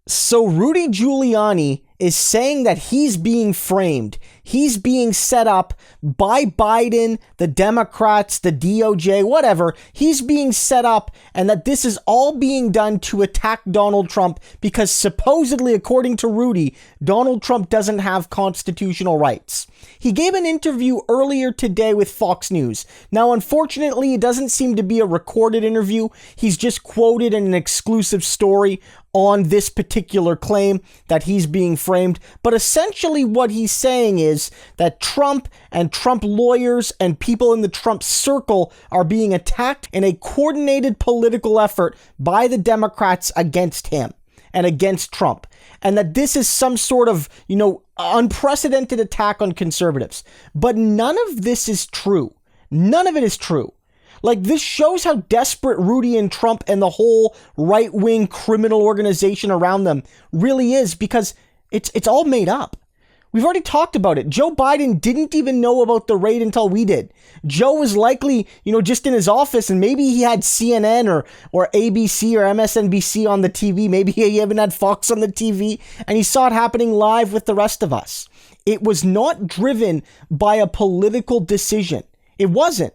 So Rudy Giuliani is saying that he's being framed. He's being set up by Biden, the Democrats, the DOJ, whatever. He's being set up, and that this is all being done to attack Donald Trump because supposedly, according to Rudy, Donald Trump doesn't have constitutional rights. He gave an interview earlier today with Fox News. Now, unfortunately, it doesn't seem to be a recorded interview. He's just quoted in an exclusive story on this particular claim that he's being framed. But essentially what he's saying is that Trump and Trump lawyers and people in the Trump circle are being attacked in a coordinated political effort by the Democrats against him and against Trump. And that this is some sort of, unprecedented attack on conservatives. But none of this is true. None of it is true. Like, this shows how desperate Rudy and Trump and the whole right-wing criminal organization around them really is, because it's all made up. We've already talked about it. Joe Biden didn't even know about the raid until we did. Joe was likely, just in his office, and maybe he had CNN or ABC or MSNBC on the TV. Maybe he even had Fox on the TV, and he saw it happening live with the rest of us. It was not driven by a political decision. It wasn't.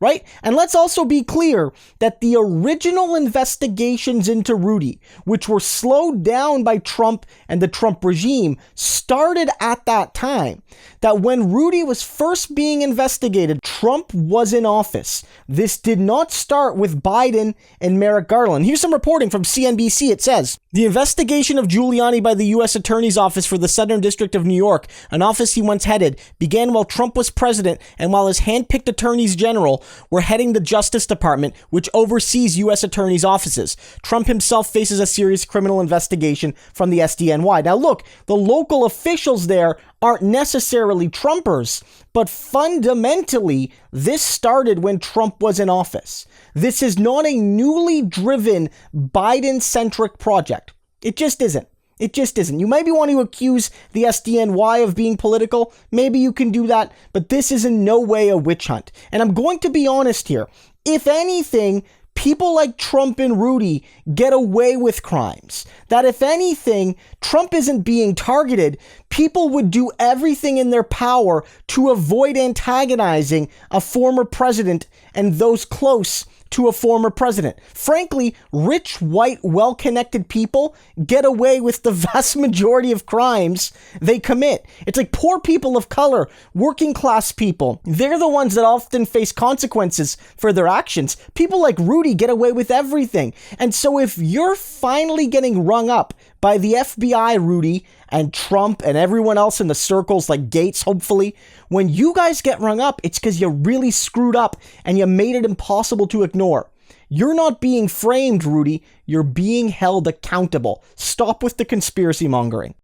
Right? And let's also be clear that the original investigations into Rudy, which were slowed down by Trump and the Trump regime, started at that time. That when Rudy was first being investigated, Trump was in office. This did not start with Biden and Merrick Garland. Here's some reporting from CNBC. It says, the investigation of Giuliani by the U.S. Attorney's Office for the Southern District of New York, an office he once headed, began while Trump was president and while his hand-picked attorneys general were heading the Justice Department, which oversees U.S. attorneys' offices. Trump himself faces a serious criminal investigation from the SDNY. Now look, the local officials there aren't necessarily Trumpers, but fundamentally, this started when Trump was in office. This is not a newly driven Biden-centric project. It just isn't. It just isn't. You maybe want to accuse the SDNY of being political. Maybe you can do that, but this is in no way a witch hunt. And I'm going to be honest here. If anything, people like Trump and Rudy get away with crimes. That if anything, Trump isn't being targeted. People would do everything in their power to avoid antagonizing a former president and those close to a former president. Frankly, rich, white, well-connected people get away with the vast majority of crimes they commit. It's like poor people of color, working class people. They're the ones that often face consequences for their actions. People like Rudy get away with everything. And so if you're finally getting rung up by the FBI, Rudy, and Trump and everyone else in the circles like Gates, hopefully, when you guys get rung up, it's because you really screwed up and you made it impossible to ignore. You're not being framed, Rudy. You're being held accountable. Stop with the conspiracy mongering.